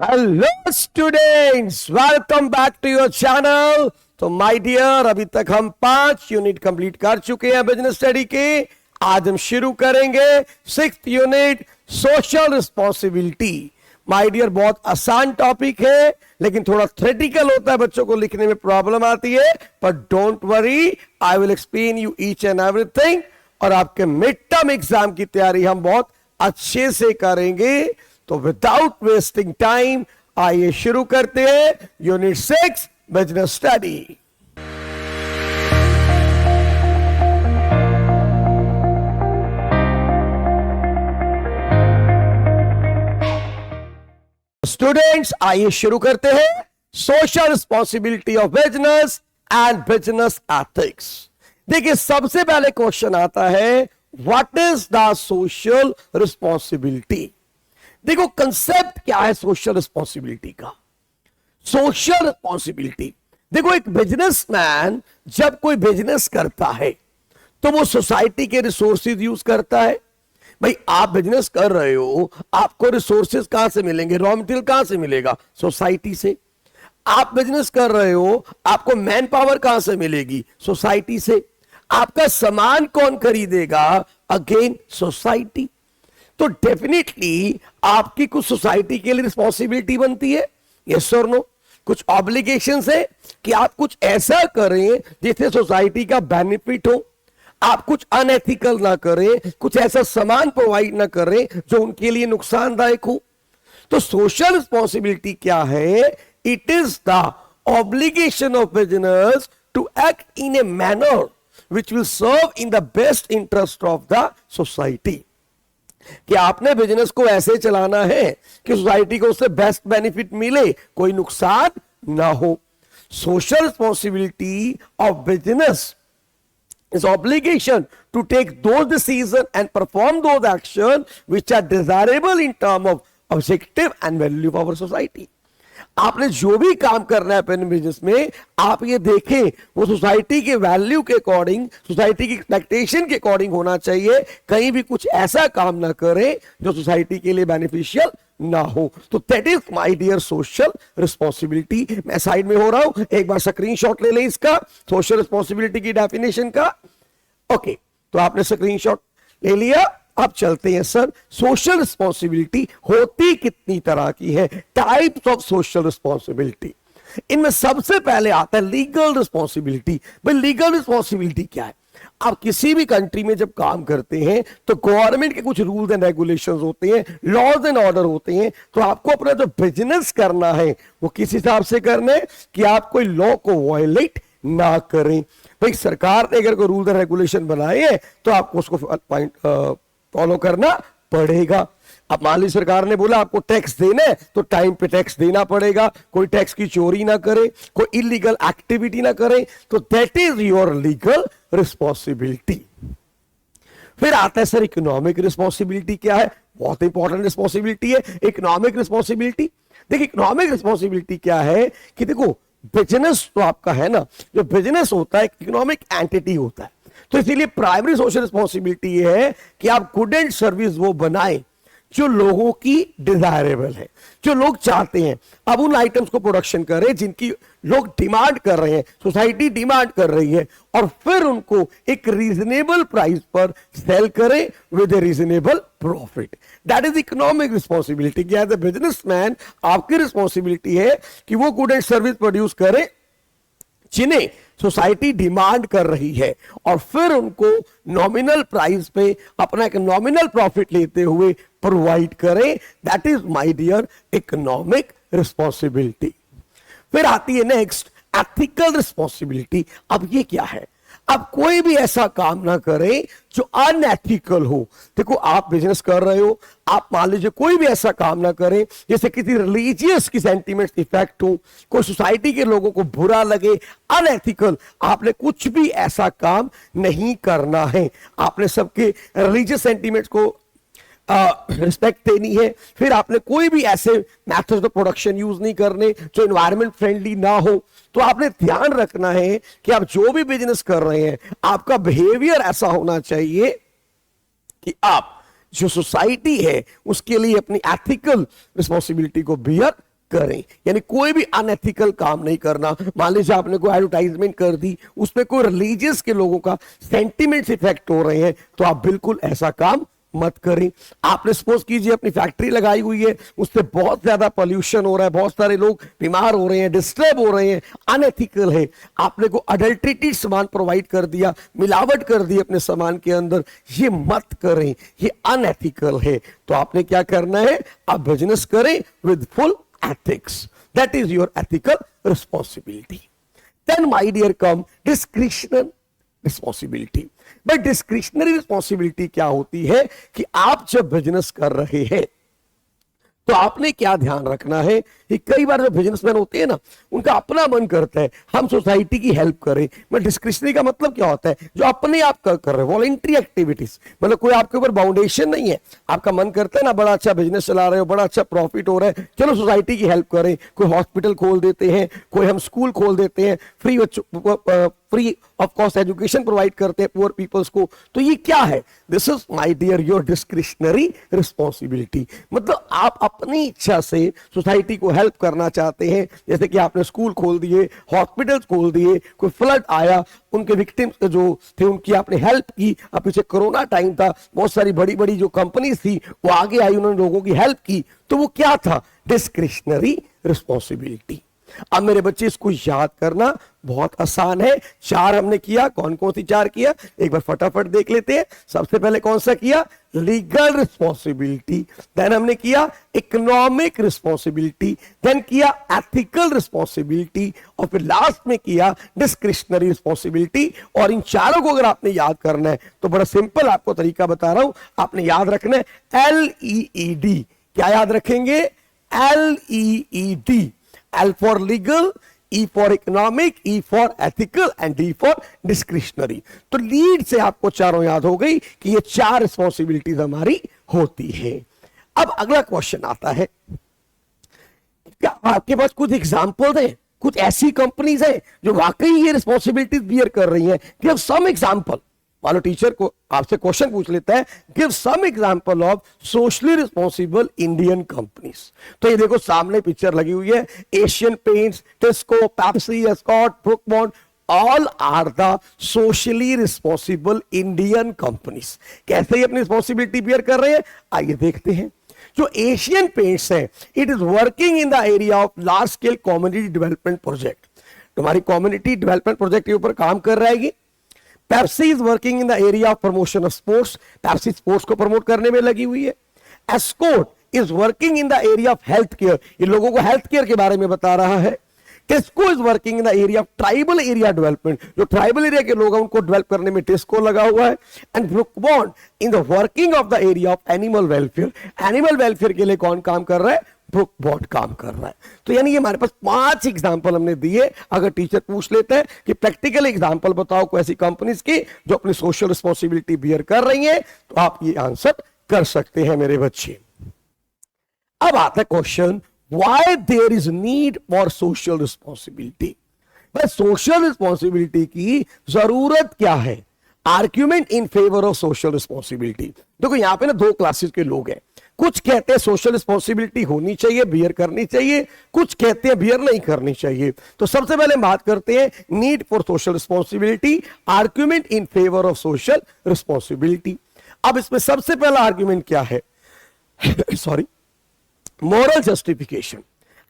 Hello students, welcome back to your channel. तो my dear, अभी तक हम 5 यूनिट कंप्लीट कर चुके हैं बिजनेस स्टडी के। आज हम शुरू करेंगे 6th unit, social responsibility. My dear, बहुत आसान टॉपिक है लेकिन थोड़ा थ्योरेटिकल होता है, बच्चों को लिखने में प्रॉब्लम आती है, पर don't worry, I will explain you each and everything. और आपके मिड टर्म एग्जाम की तैयारी हम बहुत अच्छे से करेंगे। तो विदाउट वेस्टिंग टाइम आइए शुरू करते हैं यूनिट 6 बिजनेस स्टडी। स्टूडेंट्स, आइए शुरू करते हैं social responsibility of business and business ethics. देखिए, सबसे पहले क्वेश्चन आता है, what is the social responsibility. देखो, कंसेप्ट क्या है सोशल रिस्पॉन्सिबिलिटी का। सोशल रिस्पॉन्सिबिलिटी, देखो, एक बिजनेसमैन जब कोई बिजनेस करता है तो वो सोसाइटी के रिसोर्सेज यूज करता है। भाई, आप बिजनेस कर रहे हो, आपको रिसोर्सेज कहां से मिलेंगे, रॉ मटेरियल कहां से मिलेगा, सोसाइटी से। आप बिजनेस कर रहे हो, आपको मैन पावर कहां से मिलेगी, सोसाइटी से। आपका सामान कौन खरीदेगा, अगेन सोसाइटी। तो डेफिनेटली आपकी कुछ सोसाइटी के लिए रिस्पॉन्सिबिलिटी बनती है, यस और नो। कुछ ऑब्लिगेशंस है कि आप कुछ ऐसा करें जिससे सोसाइटी का बेनिफिट हो। आप कुछ अनएथिकल ना करें, कुछ ऐसा सामान प्रोवाइड ना करें जो उनके लिए नुकसानदायक हो। तो सोशल रिस्पॉन्सिबिलिटी क्या है? It is the obligation of business to act in a manner which will serve in the best interest of the society. कि आपने बिजनेस को ऐसे चलाना है कि सोसाइटी को उससे बेस्ट बेनिफिट मिले, कोई नुकसान ना हो। Social responsibility of business is obligation to take those decisions and perform those actions which are desirable in terms of objective and value of our society. आपने जो भी काम करना है अपने बिजनेस में, आप ये देखें वो सोसाइटी के वैल्यू के अकॉर्डिंग, सोसाइटी की एक्सपेक्टेशन के अकॉर्डिंग होना चाहिए। कहीं भी कुछ ऐसा काम ना करें जो सोसाइटी के लिए बेनिफिशियल ना हो। तो that is my dear social responsibility. मैं साइड में हो रहा हूं, एक बार स्क्रीनशॉट ले लें इसका, सोशल रिस्पॉन्सिबिलिटी की डेफिनेशन का। ओके, तो आपने स्क्रीनशॉट ले लिया। अब चलते हैं सर, सोशल रिस्पॉन्सिबिलिटी होती कितनी तरह की है, टाइप्स ऑफ सोशल रिस्पॉन्सिबिलिटी। इनमें सबसे पहले आता है लीगल रिस्पॉन्सिबिलिटी। भाई, लीगल रिस्पॉन्सिबिलिटी क्या है? आप किसी भी कंट्री में जब काम करते हैं तो गवर्नमेंट के कुछ रूल्स एंड रेगुलेशंस होते हैं, लॉज एंड ऑर्डर होते हैं। तो आपको अपना जो बिजनेस करना है वो किस हिसाब से करना है कि आप कोई लॉ को वायलेट ना करें। भाई, सरकार ने अगर कोई रूल्स एंड रेगुलेशन बनाए हैं तो आपको उसको फॉलो करना पड़ेगा। अब मान ली सरकार ने बोला आपको टैक्स देना है तो टाइम पे टैक्स देना पड़ेगा। कोई टैक्स की चोरी ना करे, कोई इलीगल एक्टिविटी ना करे, तो that is your legal responsibility. फिर आता है सर इकोनॉमिक रिस्पॉन्सिबिलिटी। क्या है? बहुत इंपॉर्टेंट रिस्पॉन्सिबिलिटी है इकोनॉमिक रिस्पॉन्सिबिलिटी। देखिए, इकोनॉमिक रिस्पॉन्सिबिलिटी क्या है कि देखो, बिजनेस तो आपका है ना, जो बिजनेस होता है इकोनॉमिक एंटिटी होता है। तो इसीलिए प्राइमरी सोशल रिस्पॉन्सिबिलिटी ये है कि आप गुड एंड सर्विस वो बनाए जो लोगों की डिजायरेबल है, जो लोग चाहते हैं। अब उन आइटम्स को प्रोडक्शन करें जिनकी लोग डिमांड कर रहे हैं, सोसाइटी डिमांड कर रही है, और फिर उनको एक रीजनेबल प्राइस पर सेल करें with a reasonable profit. That is economic responsibility. As a businessman आपकी रिस्पॉन्सिबिलिटी है कि वो गुड एंड सर्विस प्रोड्यूस करें जिन्हें सोसाइटी डिमांड कर रही है, और फिर उनको नॉमिनल प्राइस पे अपना एक नॉमिनल प्रॉफिट लेते हुए प्रोवाइड करें। That is my dear economic responsibility. फिर आती है नेक्स्ट एथिकल रिस्पॉन्सिबिलिटी। अब ये क्या है? अब कोई भी ऐसा काम ना करे जो अनएथिकल हो। देखो, आप बिजनेस कर रहे हो, आप मान लीजिए कोई भी ऐसा काम ना करें जैसे किसी रिलीजियस की सेंटीमेंट इफेक्ट हो, कोई सोसाइटी के लोगों को बुरा लगे, अनएथिकल। आपने कुछ भी ऐसा काम नहीं करना है। आपने सबके रिलीजियस सेंटीमेंट्स को रिस्पेक्ट देनी है। फिर आपने कोई भी ऐसे मेथड्स ऑफ प्रोडक्शन यूज नहीं करने जो एनवायरमेंट फ्रेंडली ना हो। तो आपने ध्यान रखना है कि आप जो भी बिजनेस कर रहे हैं, आपका बिहेवियर ऐसा होना चाहिए कि आप जो सोसाइटी है उसके लिए अपनी एथिकल रिस्पॉन्सिबिलिटी को बियर करें, यानी कोई भी अनएथिकल काम नहीं करना। मान लीजिए आपने कोई एडवर्टाइजमेंट कर दी, उसमें कोई रिलीजियस के लोगों का सेंटिमेंट्स इफेक्ट हो रहे हैं, तो आप बिल्कुल ऐसा काम मत करें। आपने सपोज कीजिए अपनी फैक्ट्री लगाई हुई है, उससे बहुत ज्यादा पोल्यूशन हो रहा है, बहुत सारे लोग बीमार हो रहे हैं, डिस्टर्ब हो रहे हैं, अनएथिकल है। आपने को अडल्ट्रेटेड सामान प्रोवाइड कर दिया, मिलावट कर दी अपने सामान के अंदर, ये मत करें, ये अनएथिकल है। तो आपने क्या करना है, आप बिजनेस करें with full ethics, that is your ethical responsibility. Then my dear come discretional responsibility. भाई डिस्क्रिशनरी रिस्पॉन्सिबिलिटी क्या होती है कि आप जब बिजनेस कर रहे हैं तो आपने क्या ध्यान रखना है कि कई बार जो बिजनेसमैन होते हैं ना, उनका अपना मन करता है हम सोसाइटी की हेल्प करें। मैं डिस्क्रिशनरी का मतलब क्या होता है, जो अपने आप कर रहे हैं, वॉलंटरी एक्टिविटीज, मतलब कोई आपके ऊपर बाउंडेशन नहीं है, आपका मन करता है ना बड़ा अच्छा बिजनेस चला रहे हो, बड़ा अच्छा प्रॉफिट हो रहा है, चलो सोसाइटी की हेल्प करें। कोई हॉस्पिटल खोल देते हैं, कोई हम स्कूल खोल देते हैं, free of cost education provide करते हैं पुअर पीपल्स को। तो ये क्या है, this is my dear your discretionary responsibility. मतलब आप अपनी इच्छा से सोसाइटी को हेल्प करना चाहते हैं, जैसे कि आपने स्कूल खोल दिए, हॉस्पिटल्स खोल दिए, कोई फ्लड आया, उनके विक्टिम्स जो थे उनकी आपने हेल्प की। अब पीछे कोरोना टाइम था, बहुत सारी बड़ी बड़ी जो कंपनीज थी वो आगे आई, उन्होंने लोगों की हेल्प की, तो वो क्या था, डिस्क्रिशनरी रिस्पॉन्सिबिलिटी। अब मेरे बच्चे इसको याद करना बहुत आसान है। चार हमने किया, कौन कौन सी चार किया, एक बार फटाफट देख लेते हैं। सबसे पहले कौन सा किया, लीगल रिस्पॉन्सिबिलिटी, देन हमने किया इकोनॉमिक रिस्पॉन्सिबिलिटी, देन किया एथिकल रिस्पॉन्सिबिलिटी, और फिर लास्ट में किया डिस्क्रिशनरी रिस्पॉन्सिबिलिटी। और इन चारों को अगर आपने याद करना है तो बड़ा सिंपल आपको तरीका बता रहा हूं, आपने याद रखना है LEED। क्या याद रखेंगे, LEED, L for legal, E for economic, E for ethical and D for discretionary। तो लीड से आपको चारों याद हो गई कि ये चार रिस्पॉन्सिबिलिटीज हमारी होती है। अब अगला क्वेश्चन आता है, क्या आपके पास कुछ एग्जाम्पल है, कुछ ऐसी कंपनीज है जो वाकई ये रिस्पॉन्सिबिलिटीज बियर कर रही हैं? Give some example. मानो टीचर को आपसे क्वेश्चन पूछ लेता है, give some example of socially responsible Indian companies. तो ये देखो सामने पिक्चर लगी हुई है, Asian Paints, TISCO, Pepsi, Escort, Brooke Bond, all are the socially responsible Indian companies. कैसे ये अपनी रिस्पॉन्सिबिलिटी बियर कर रहे हैं, आइए देखते हैं। जो एशियन पेंट्स है, it is working in the area of large scale community development project. तुम्हारी कम्युनिटी डेवलपमेंट प्रोजेक्ट के ऊपर काम कर रहा है। Pepsi is working in the area of promotion of sports, Pepsi sports को प्रमोट करने में लगी हुई है। Escort is working in the area of health care, ये लोगों को हेल्थ केयर के बारे में बता रहा है। TISCO is working in the area of tribal area development, जो ट्राइबल एरिया के लोग हैं उनको डेवलप करने में टिस्को लगा हुआ है। And book bond in the working of the area of animal welfare, animal welfare के लिए कौन काम कर रहा है, ब्रुक बॉन्ड काम कर रहा है। तो यानी ये हमारे पास 5 एग्जांपल हमने दिए। अगर टीचर पूछ लेते हैं कि प्रैक्टिकल एग्जांपल बताओ कोई ऐसी कंपनीज की जो अपनी सोशल रिस्पॉन्सिबिलिटी बियर कर रही हैं, तो आप ये आंसर कर सकते हैं मेरे बच्चे। अब आता है question, why there is need for social responsibility. भाई सोशल रिस्पॉन्सिबिलिटी की जरूरत क्या है? Argument in favour of social responsibility. देखो यहां पे ना 2 क्लासेस के लोग हैं, कुछ कहते हैं सोशल रिस्पॉन्सिबिलिटी होनी चाहिए, बियर करनी चाहिए, कुछ कहते हैं बियर नहीं करनी चाहिए। तो सबसे पहले बात करते हैं need for social responsibility, argument in favour of social responsibility. अब इसमें सबसे पहला आर्ग्यूमेंट क्या है sorry, moral justification.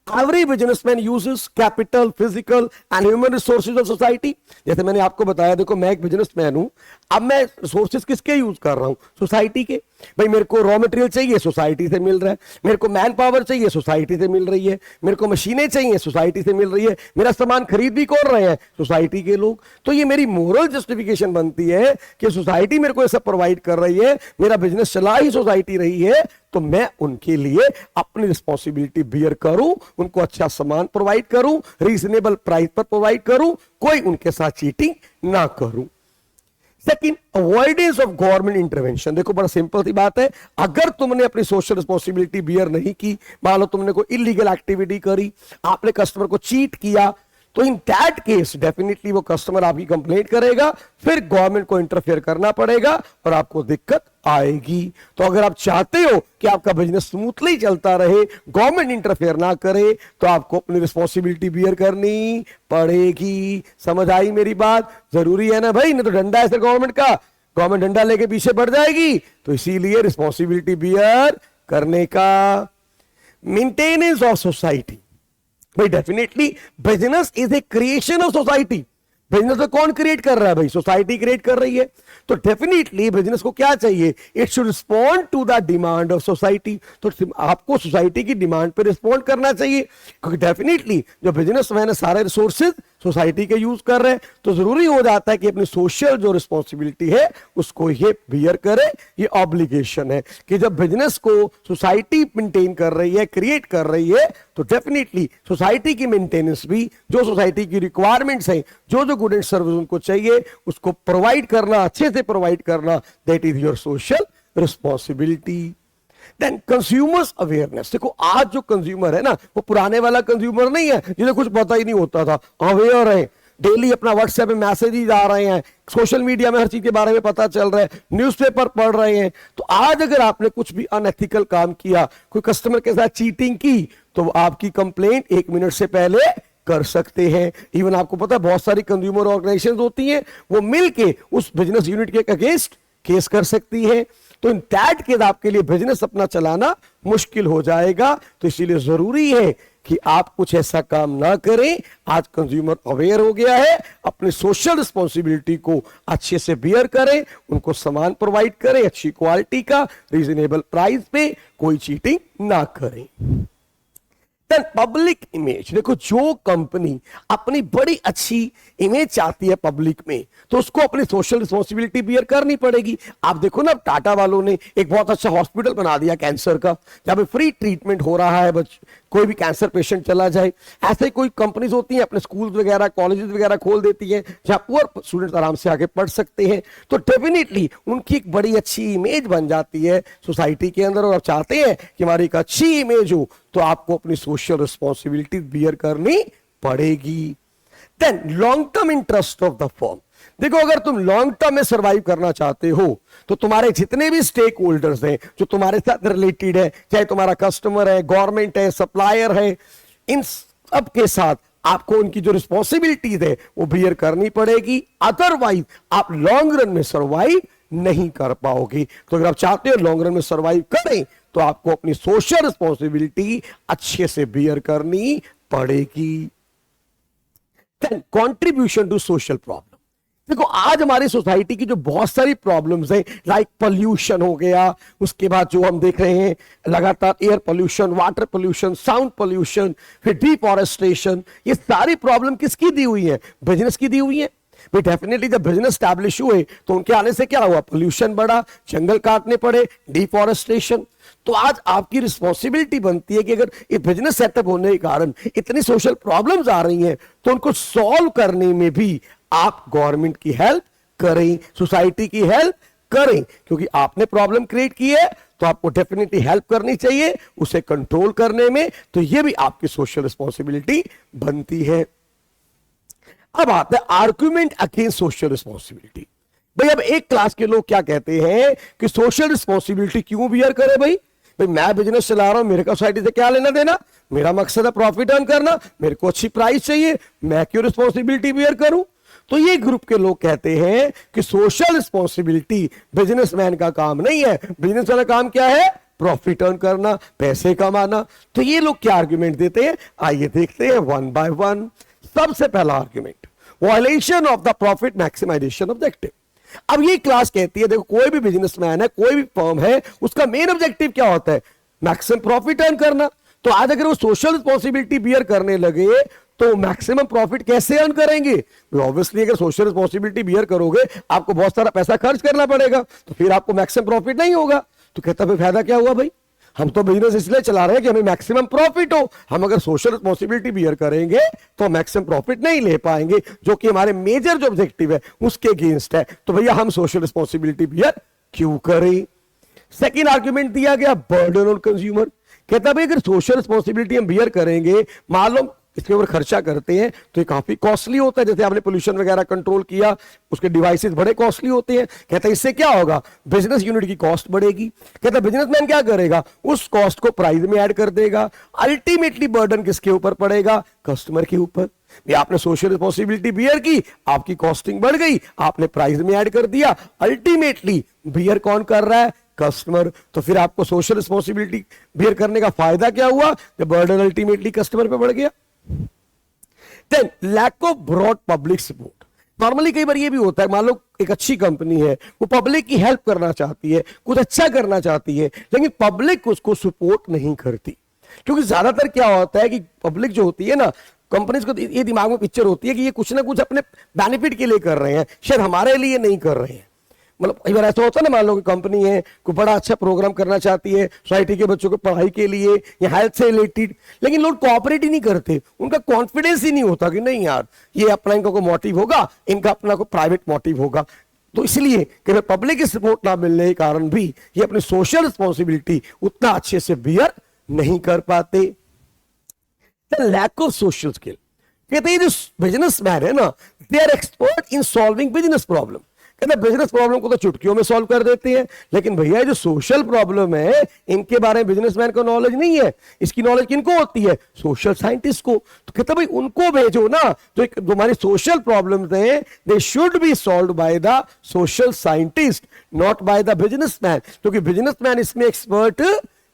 Every businessman uses capital, physical and human resources of society. जैसे मैंने आपको बताया, देखो मैं एक बिजनेसमैन हूं, अब मैं रिसोर्सेज किसके यूज कर रहा हूं, सोसाइटी के। भाई मेरे को रॉ मटेरियल चाहिए, सोसाइटी से मिल रहा है, मेरे को मैन पावर चाहिए, सोसाइटी से मिल रही है, मेरे को मशीनें चाहिए, सोसाइटी से मिल रही है, मेरा सामान खरीद भी कौन रहे हैं, सोसाइटी के लोग। तो ये मेरी मोरल जस्टिफिकेशन बनती है कि सोसाइटी मेरे को ये सब प्रोवाइड कर रही है, मेरा बिजनेस चला ही सोसाइटी रही है, तो मैं उनके लिए अपनी रिस्पॉन्सिबिलिटी बियर करूं, उनको अच्छा सामान प्रोवाइड करूं, रीजनेबल प्राइस पर प्रोवाइड करूं, कोई उनके साथ चीटिंग ना करूं। Second, avoidance of government intervention. देखो बड़ा सिंपल सी बात है, अगर तुमने अपनी सोशल रिस्पॉन्सिबिलिटी बियर नहीं की, मान लो तुमने कोई इलीगल एक्टिविटी करी, आपने कस्टमर को चीट किया, तो इन दैट केस डेफिनेटली वो कस्टमर आपकी कंप्लेंट करेगा, फिर गवर्नमेंट को इंटरफेयर करना पड़ेगा और आपको दिक्कत आएगी। तो अगर आप चाहते हो कि आपका बिजनेस स्मूथली चलता रहे, गवर्नमेंट इंटरफेयर ना करे, तो आपको अपनी रिस्पॉन्सिबिलिटी बियर करनी पड़ेगी। समझ आई मेरी बात? जरूरी है ना भाई, नहीं तो डंडा है सर गवर्नमेंट का, गवर्नमेंट डंडा लेके पीछे बढ़ जाएगी। तो इसीलिए रिस्पॉन्सिबिलिटी बियर करने का। मेंटेनेंस ऑफ सोसाइटी, भाई definitely business is a creation of society. Business तो कौन क्रिएट कर रहा है भाई? सोसाइटी क्रिएट कर रही है। तो डेफिनेटली बिजनेस को क्या चाहिए? It should respond to the demand of society. तो आपको सोसाइटी की डिमांड पे रिस्पॉन्ड करना चाहिए, क्योंकि डेफिनेटली जो बिजनेसमैन है सारे रिसोर्सेज सोसाइटी के यूज कर रहे हैं, तो जरूरी हो जाता है कि अपनी सोशल जो रिस्पॉन्सिबिलिटी है उसको ये बियर करे। ये ऑब्लिगेशन है कि जब बिजनेस को सोसाइटी मेंटेन कर रही है, क्रिएट कर रही है, तो डेफिनेटली सोसाइटी की मेंटेनेंस भी, जो सोसाइटी की रिक्वायरमेंट्स हैं, जो जो गुड एंड सर्विस उनको चाहिए उसको प्रोवाइड करना, अच्छे से प्रोवाइड करना, that is your social responsibility. Then consumers awareness. देखो आज जो कंज्यूमर है ना, वो पुराने वाला कंज्यूमर नहीं है जिन्हें कुछ पता ही नहीं होता था। अवेयर है, डेली अपना व्हाट्सएप में मैसेजेस आ रहे हैं, सोशल मीडिया में हर चीज के बारे में पता चल रहा है, न्यूज़पेपर पढ़ रहे हैं। तो आज अगर आपने कुछ भी अनएथिकल काम किया, कोई कस्टमर के साथ चीटिंग की, तो आपकी कंप्लेंट 1 मिनट से पहले कर सकते हैं। इवन आपको पता है बहुत सारी कंज्यूमर ऑर्गेनाइजेशंस होती हैं, वो मिलके उस बिजनेस यूनिट के अगेंस्ट केस कर सकती है। तो इन दैट केस आपके लिए बिजनेस अपना चलाना मुश्किल हो जाएगा। तो इसीलिए जरूरी है कि आप कुछ ऐसा काम ना करें। आज कंज्यूमर अवेयर हो गया है, अपनी सोशल रिस्पॉन्सिबिलिटी को अच्छे से बियर करें, उनको सामान प्रोवाइड करें अच्छी क्वालिटी का, रीजनेबल प्राइस पे, कोई चीटिंग ना करें। Then public image. देखो जो कंपनी अपनी बड़ी अच्छी इमेज चाहती है पब्लिक में, तो उसको अपनी सोशल रिस्पॉन्सिबिलिटी बियर करनी पड़ेगी। आप देखो ना, टाटा वालों ने एक बहुत अच्छा हॉस्पिटल बना दिया कैंसर का, जहां पे फ्री ट्रीटमेंट हो रहा है, कोई भी कैंसर पेशेंट चला जाए। ऐसे ही कोई कंपनीज होती हैं, अपने स्कूल वगैरह, कॉलेजेस वगैरह खोल देती हैं, जहां पुअर स्टूडेंट्स आराम से आके पढ़ सकते हैं। तो डेफिनेटली उनकी एक बड़ी अच्छी इमेज बन जाती है सोसाइटी के अंदर। और आप चाहते हैं कि हमारी एक अच्छी इमेज हो, तो आपको अपनी सोशल रिस्पॉन्सिबिलिटी बियर करनी पड़ेगी। Then long term interest of the firm. देखो अगर तुम लॉन्ग टर्म में सर्वाइव करना चाहते हो, तो तुम्हारे जितने भी स्टेक होल्डर्स हैं जो तुम्हारे साथ रिलेटेड है, चाहे तुम्हारा कस्टमर है, गवर्नमेंट है, सप्लायर है, इन सब के साथ आपको उनकी जो रिस्पॉन्सिबिलिटीज है वो बियर करनी पड़ेगी। अदरवाइज आप लॉन्ग रन में सर्वाइव नहीं कर पाओगे। तो अगर आप चाहते हो लॉन्ग रन में सर्वाइव करें, तो आपको अपनी सोशल रिस्पॉन्सिबिलिटी अच्छे से बियर करनी पड़ेगी। Then contribution to social problem. देखो आज हमारी सोसाइटी की जो बहुत सारी प्रॉब्लम्स हैं, लाइक पोल्यूशन हो गया, उसके बाद जो हम देख रहे हैं लगातार air pollution, water pollution, sound pollution, फिर डिफॉरेस्टेशन, ये सारी प्रॉब्लम किसकी दी हुई है? बिजनेस की दी हुई है। भाई डेफिनेटली जब बिजनेस स्टैब्लिश हुए तो उनके आने से क्या हुआ? पोल्यूशन बढ़ा, जंगल काटने पड़े, डिफॉरेस्टेशन। तो आज आपकी रिस्पॉन्सिबिलिटी बनती है कि अगर ये बिजनेस सेटअप होने के कारण इतनी सोशल प्रॉब्लम्स आ रही हैं, तो उनको सॉल्व करने में भी आप गवर्नमेंट की हेल्प करें, सोसाइटी की हेल्प करें। क्योंकि आपने प्रॉब्लम क्रिएट की है, तो आपको डेफिनेटली हेल्प करनी चाहिए उसे कंट्रोल करने में। तो ये भी आपकी सोशल रिस्पॉन्सिबिलिटी बनती है। अब आता है आर्गुमेंट अगेंस्ट सोशल रिस्पॉन्सिबिलिटी। भाई अब एक क्लास के लोग क्या कहते हैं कि सोशल रिस्पॉन्सिबिलिटी क्यों बियर करे? भाई मैं बिजनेस चला रहा हूं, मेरे को सोसाइटी से क्या लेना देना? मेरा मकसद है प्रॉफिट अर्न करना, मेरे को अच्छी प्राइस चाहिए, मैं क्यों रिस्पॉन्सिबिलिटी बियर करूं? तो ये ग्रुप के लोग कहते हैं कि सोशल रिस्पॉन्सिबिलिटी बिजनेसमैन का काम नहीं है। बिजनेसमैन का काम क्या है? प्रॉफिट अर्न करना, पैसे कमाना। तो ये लोग क्या आर्ग्यूमेंट देते हैं, आइए देखते हैं वन बाय वन। सबसे पहला argument, violation of the profit maximization objective. अब ये क्लास कहती है, देखो कोई भी बिजनेसमैन है, कोई भी फर्म है, उसका मेन ऑब्जेक्टिव क्या होता है? मैक्सिमम प्रॉफिट अर्न करना। तो आज अगर वो सोशल रिस्पॉन्सिबिलिटी बियर करने लगे, तो मैक्सिमम प्रॉफिट कैसे अर्न करेंगे? ऑब्वियसली अगर सोशल रिस्पॉन्सिबिलिटी बियर करोगे, आपको बहुत सारा पैसा खर्च करना पड़ेगा, तो फिर आपको मैक्सिमम प्रॉफिट नहीं होगा। तो कहता फिर फायदा क्या हुआ? भाई हम तो बिजनेस इसलिए चला रहे हैं कि हमें मैक्सिमम प्रॉफिट हो। हम अगर सोशल रिस्पॉन्सिबिलिटी बियर करेंगे तो मैक्सिमम प्रॉफिट नहीं ले पाएंगे, जो कि हमारे मेजर जो ऑब्जेक्टिव है उसके अगेंस्ट है। तो भैया हम सोशल रिस्पॉन्सिबिलिटी बियर क्यों करें? सेकेंड आर्ग्यूमेंट दिया गया, बर्डन ऑन कंज्यूमर। कहता भाई अगर सोशल रिस्पॉन्सिबिलिटी हम बियर करेंगे, मान लो इसके ऊपर खर्चा करते हैं तो ये काफी कॉस्टली होता है। जैसे आपने पोल्यूशन वगैरह कंट्रोल किया, उसके डिवाइसेस बड़े कॉस्टली होते हैं। कहता है इससे क्या होगा, बिजनेस यूनिट की कॉस्ट बढ़ेगी। कहता है बिजनेसमैन क्या करेगा, उस कॉस्ट को प्राइस में ऐड कर देगा। अल्टीमेटली बर्डन किसके ऊपर पड़ेगा, कस्टमर के ऊपर। आपने सोशल रिस्पॉन्सिबिलिटी बियर की, आपकी कॉस्टिंग बढ़ गई, आपने प्राइस में ऐड कर दिया, अल्टीमेटली बियर कौन कर रहा है, कस्टमर। तो फिर आपको सोशल रिस्पॉन्सिबिलिटी बियर करने का फायदा क्या हुआ, जब बर्डन अल्टीमेटली कस्टमर पे बढ़ गया। Then lack of broad public support. Normally कई बार ये भी होता है, मान लो एक अच्छी कंपनी है, वो पब्लिक की हेल्प करना चाहती है, कुछ अच्छा करना चाहती है, लेकिन पब्लिक उसको सपोर्ट नहीं करती। क्योंकि ज्यादातर क्या होता है कि पब्लिक जो होती है ना, कंपनीज को ये दिमाग में पिक्चर होती है कि ये कुछ ना कुछ अपने बेनिफिट के लिए कर रहे हैं, शायद हमारे लिए नहीं कर रहे हैं। मतलब कई बार ऐसा होता है ना, मान लो कि कंपनी है, कोई बड़ा अच्छा प्रोग्राम करना चाहती है सोसाइटी के बच्चों को पढ़ाई के लिए या हेल्थ से रिलेटेड, लेकिन लोग कोऑपरेट ही नहीं करते। उनका कॉन्फिडेंस ही नहीं होता कि नहीं यार ये अपना इनका कोई मोटिव होगा, इनका अपना कोई प्राइवेट मोटिव होगा। तो इसलिए कि पब्लिक की सपोर्ट ना मिलने के कारण भी ये अपनी सोशल रिस्पॉन्सिबिलिटी उतना अच्छे से बियर नहीं कर पाते। Lack of social skill. कहते हैं जो बिजनेसमैन है ना, they are expert in solving business problem. कहते हैं बिजनेस प्रॉब्लम को तो चुटकियों में सॉल्व कर देते हैं, लेकिन भैया जो सोशल प्रॉब्लम है इनके बारे में बिजनेसमैन को नॉलेज नहीं है। इसकी नॉलेज किनको होती है, सोशल साइंटिस्ट को। तो कहते भाई उनको भेजो ना, जो हमारी सोशल प्रॉब्लम्स हैं they should be solved by the social scientist, not by the businessman, क्योंकि बिजनेसमैन इसमें एक्सपर्ट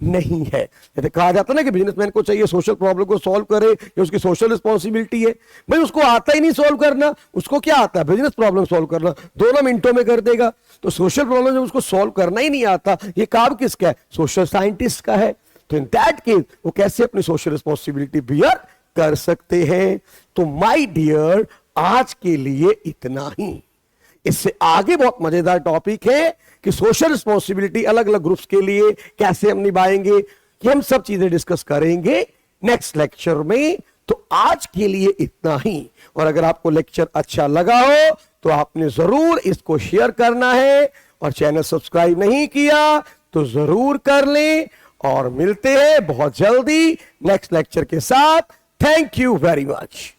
नहीं है। जैसे कहा जाता है ना कि बिजनेसमैन को चाहिए सोशल प्रॉब्लम को सॉल्व करे, ये उसकी सोशल रिस्पॉन्सिबिलिटी है। भाई उसको आता ही नहीं सॉल्व करना, उसको क्या आता है, बिजनेस प्रॉब्लम सॉल्व करना, दोनों मिनटों में कर देगा। तो सोशल प्रॉब्लम जब उसको सॉल्व करना ही नहीं आता, ये काम किसका है, सोशल साइंटिस्ट का है। तो इन दैट केस वो कैसे अपनी सोशल रिस्पॉन्सिबिलिटी बियर कर सकते हैं। तो माय डियर आज के लिए इतना ही। इससे आगे बहुत मजेदार टॉपिक है कि सोशल रिस्पॉन्सिबिलिटी अलग अलग ग्रुप्स के लिए कैसे हम निभाएंगे, ये हम सब चीजें डिस्कस करेंगे नेक्स्ट लेक्चर में। तो आज के लिए इतना ही। और अगर आपको लेक्चर अच्छा लगा हो तो आपने जरूर इसको शेयर करना है, और चैनल सब्सक्राइब नहीं किया तो जरूर कर लें। और मिलते हैं बहुत जल्दी नेक्स्ट लेक्चर के साथ। Thank you very much.